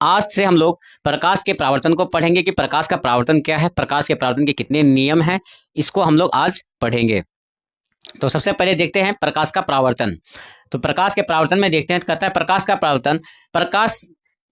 आज से हम लोग प्रकाश के परावर्तन को पढ़ेंगे कि प्रकाश का परावर्तन क्या है, प्रकाश के परावर्तन के कितने नियम हैं, इसको हम लोग आज पढ़ेंगे। तो सबसे पहले देखते हैं प्रकाश का परावर्तन। तो प्रकाश के परावर्तन में देखते हैं, तो कहता है प्रकाश का परावर्तन, प्रकाश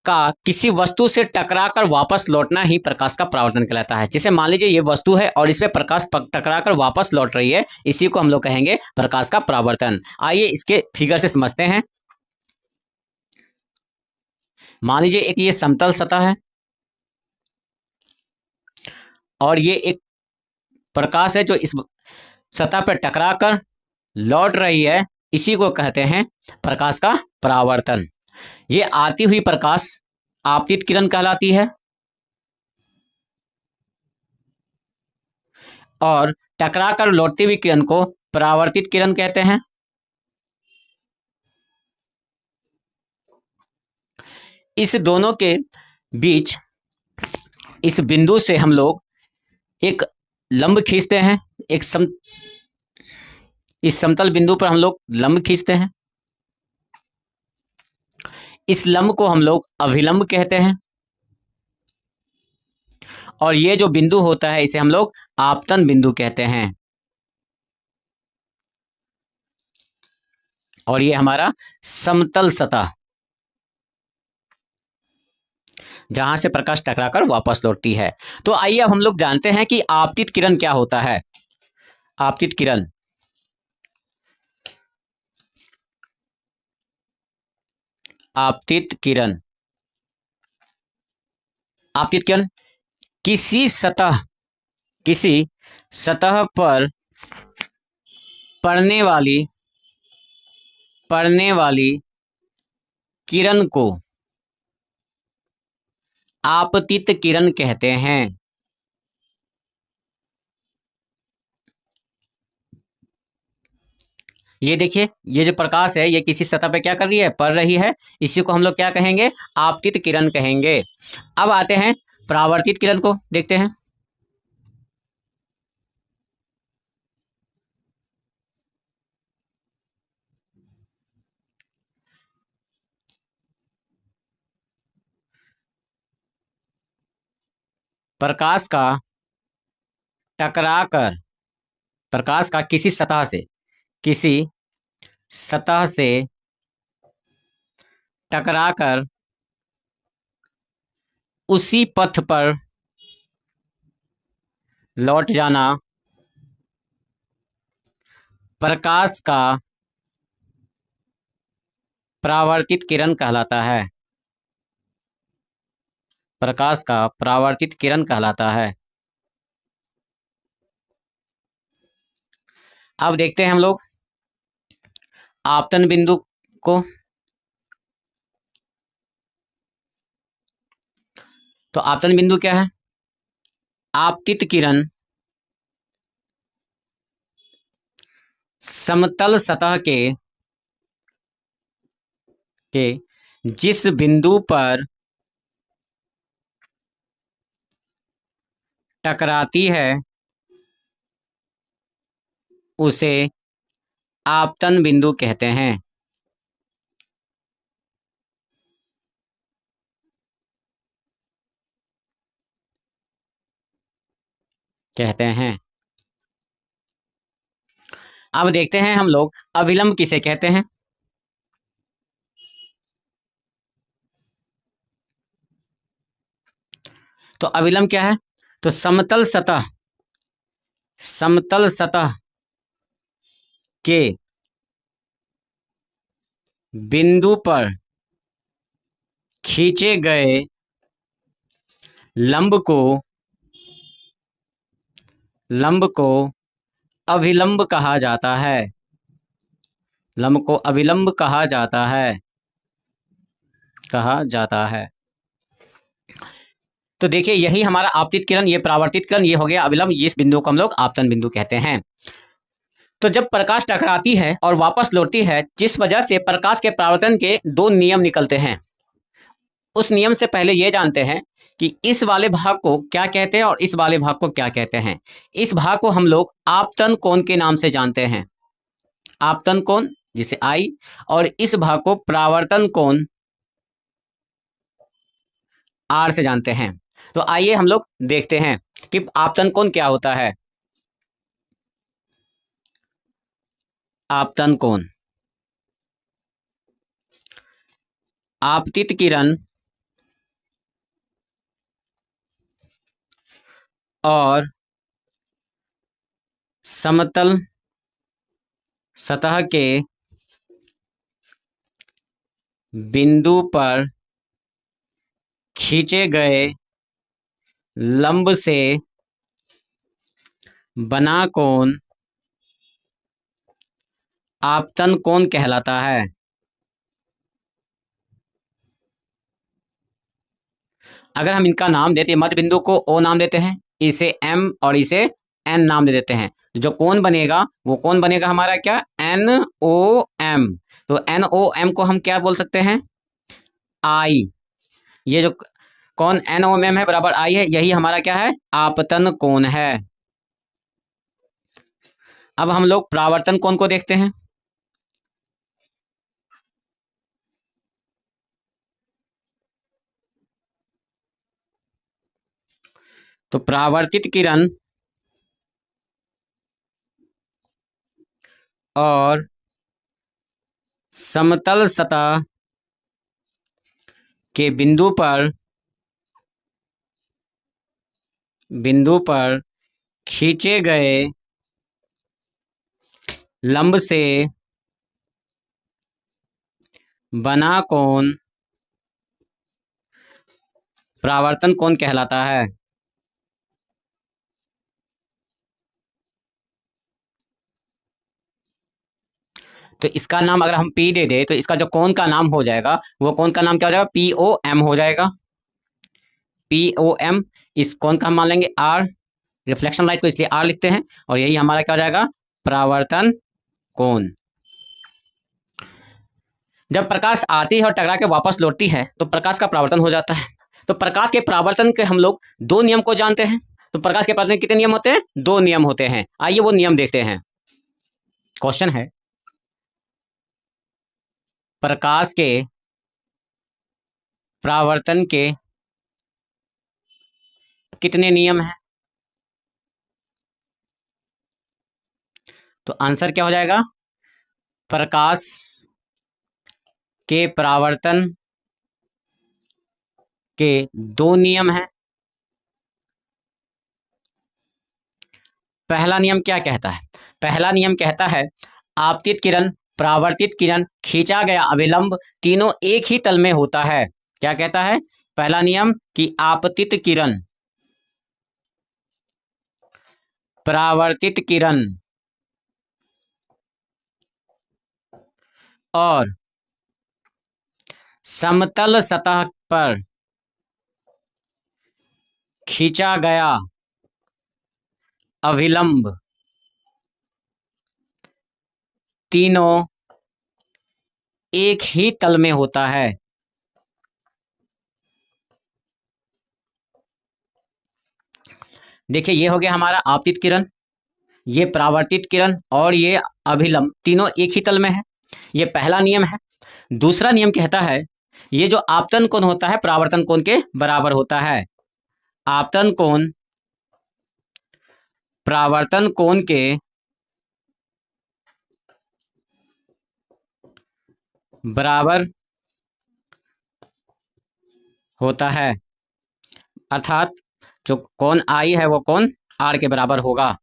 का किसी वस्तु से टकराकर वापस लौटना ही प्रकाश का परावर्तन कहलाता है। जैसे मान लीजिए ये वस्तु है और इसमें प्रकाश टकराकर वापस लौट रही है, इसी को हम लोग कहेंगे प्रकाश का परावर्तन। आइए इसके फिगर से समझते हैं। मान लीजिए एक ये समतल सतह है और ये एक प्रकाश है जो इस सतह पर टकराकर लौट रही है, इसी को कहते हैं प्रकाश का परावर्तन। ये आती हुई प्रकाश आपतित किरण कहलाती है और टकराकर लौटती हुई किरण को परावर्तित किरण कहते हैं। इस दोनों के बीच इस बिंदु से हम लोग एक लंब खींचते हैं, इस समतल बिंदु पर हम लोग लंब खींचते हैं। इस लंब को हम लोग अभिलंब कहते हैं और ये जो बिंदु होता है इसे हम लोग आपतन बिंदु कहते हैं। और ये हमारा समतल सतह जहां से प्रकाश टकराकर वापस लौटती है। तो आइए अब हम लोग जानते हैं कि आपतित किरण क्या होता है। आपतित किरण, आपतित किरण, आपतित किरण किसी सतह पर पड़ने वाली किरण को आपतित किरण कहते हैं। ये देखिए, ये जो प्रकाश है ये किसी सतह पे क्या कर रही है, पड़ रही है, इसी को हम लोग क्या कहेंगे, आपतित किरण कहेंगे। अब आते हैं परावर्तित किरण को देखते हैं। प्रकाश का किसी सतह से टकराकर उसी पथ पर लौट जाना प्रकाश का परावर्तित किरण कहलाता है। प्रकाश का परावर्तित किरण कहलाता है। अब देखते हैं हम लोग आपतन बिंदु को। तो आपतन बिंदु क्या है, आपतित किरण समतल सतह के जिस बिंदु पर टकराती है उसे आपतन बिंदु कहते हैं। अब देखते हैं हम लोग अभिलंब किसे कहते हैं। तो अभिलंब क्या है, तो समतल सतह के बिंदु पर खींचे गए लंब को अभिलंब कहा जाता है। लंब को अभिलंब कहा जाता है। तो देखिए, यही हमारा आपतित किरण, ये परावर्तित किरण, ये हो गया अभिलंब, इस बिंदु को हम लोग आपतन बिंदु कहते हैं। तो जब प्रकाश टकराती है और वापस लौटती है, जिस वजह से प्रकाश के परावर्तन के दो नियम निकलते हैं, उस नियम से पहले ये जानते हैं कि इस वाले भाग को क्या कहते हैं और इस वाले भाग को क्या कहते हैं। इस भाग को हम लोग आपतन कोण के नाम से जानते हैं, आपतन कोण जिसे आई, और इस भाग को परावर्तन कोण आर से जानते हैं। तो आइए हम लोग देखते हैं कि आपतन कोण क्या होता है। आपतन कोण, आपतित किरण और समतल सतह के बिंदु पर खींचे गए लंब से बना कोण आपतन कोण कहलाता है। अगर हम इनका नाम देते, मध्य बिंदु को ओ नाम देते हैं, इसे एम और इसे एन नाम दे देते हैं, जो कोण बनेगा वो कोण बनेगा हमारा क्या, एन ओ एम। तो एन ओ एम को हम क्या बोल सकते हैं, आई। ये जो कोण एन ओ एम है बराबर आई है, यही हमारा क्या है, आपतन कोण है। अब हम लोग परावर्तन कोण को देखते हैं। तो परावर्तित किरण और समतल सतह के बिंदु पर खींचे गए लंब से बना कोण परावर्तन कोण कहलाता है। तो इसका नाम अगर हम पी दे दे तो इसका जो कोण का नाम हो जाएगा वो कोण का नाम क्या हो जाएगा, पी ओ एम हो जाएगा। P O M. इस कोण का हम मान लेंगे आर, रिफ्लेक्शन लाइट को इसलिए आर लिखते हैं, और यही हमारा क्या हो जाएगा, परावर्तन कोण। जब प्रकाश आती है और टकरा के वापस लौटती है तो प्रकाश का परावर्तन हो जाता है। तो प्रकाश के परावर्तन के हम लोग दो नियम को जानते हैं। तो प्रकाश के परावर्तन के कितने नियम होते हैं, दो नियम होते हैं। आइए वो नियम देखते हैं। क्वेश्चन है, प्रकाश के परावर्तन के कितने नियम हैं। तो आंसर क्या हो जाएगा, प्रकाश के परावर्तन के दो नियम हैं। पहला नियम क्या कहता है, पहला नियम कहता है आपतित किरण, परावर्तित किरण, खींचा गया अभिलंब तीनों एक ही तल में होता है। क्या कहता है पहला नियम, कि आपतित किरण, परावर्तित किरण और समतल सतह पर खींचा गया अभिलंब तीनों एक ही तल में होता है। देखिए ये हो गया हमारा आपतित किरण, ये परावर्तित किरण और ये अभिलंब तीनों एक ही तल में है। ये पहला नियम है। दूसरा नियम कहता है ये जो आपतन कोण होता है परावर्तन कोण के बराबर होता है। आपतन कोण परावर्तन कोण के बराबर होता है, अर्थात जो कोण आई है वो कोण आर के बराबर होगा।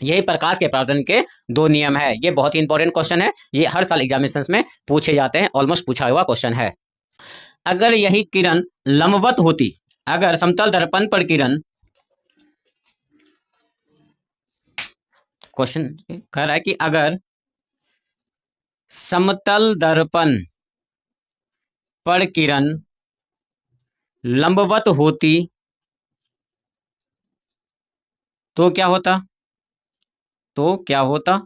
यही प्रकाश के परावर्तन के दो नियम है। ये बहुत ही इंपॉर्टेंट क्वेश्चन है, ये हर साल एग्जामिनेशंस में पूछे जाते हैं, ऑलमोस्ट पूछा हुआ क्वेश्चन है। अगर यही किरण लंबवत होती, अगर समतल दर्पण पर किरण, क्वेश्चन कह रहा है कि अगर समतल दर्पण पर किरण लंबवत होती तो क्या होता, तो क्या होता,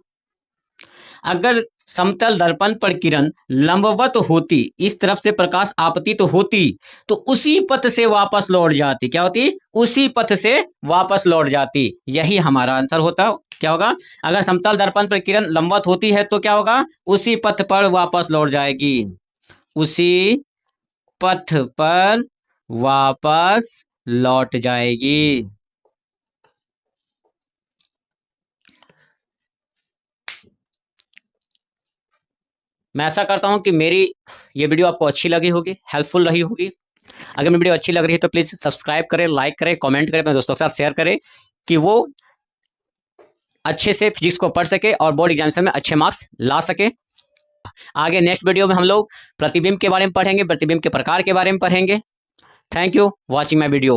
अगर समतल दर्पण पर किरण लंबवत होती, इस तरफ से प्रकाश आपतित होती, तो उसी पथ से वापस लौट जाती। क्या होती, उसी पथ से वापस लौट जाती। यही हमारा आंसर होता। क्या होगा, अगर समतल दर्पण पर किरण लंबवत होती है तो क्या होगा, उसी पथ पर वापस लौट जाएगी, उसी पथ पर वापस लौट जाएगी। मैं ऐसा करता हूं कि मेरी ये वीडियो आपको अच्छी लगी होगी, हेल्पफुल रही होगी। अगर मेरी वीडियो अच्छी लग रही है तो प्लीज़ सब्सक्राइब करें, लाइक करें, कमेंट करें, अपने दोस्तों के साथ शेयर करें कि वो अच्छे से फिजिक्स को पढ़ सके और बोर्ड एग्जामिनेशन में अच्छे मार्क्स ला सके। आगे नेक्स्ट वीडियो में हम लोग प्रतिबिंब के बारे में पढ़ेंगे, प्रतिबिंब के प्रकार के बारे में पढ़ेंगे। Thank you watching my video.